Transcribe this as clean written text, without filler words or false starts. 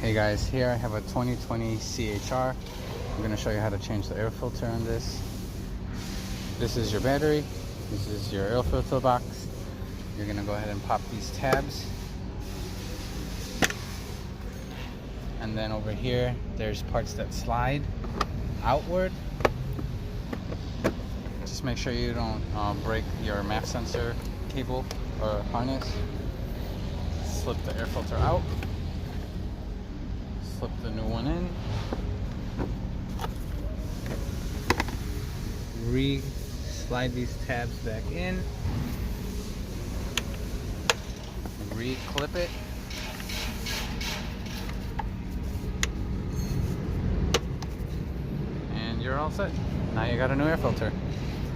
Hey guys, here I have a 2020 CHR. I'm going to show you how to change the air filter on this. This is your battery. This is your air filter box. You're going to go ahead and pop these tabs. And then over here, there's parts that slide outward. Just make sure you don't break your MAF sensor cable or harness. Slip the air filter out. Slip the new one in. Slide these tabs back in. Clip it. And you're all set. Now you got a new air filter.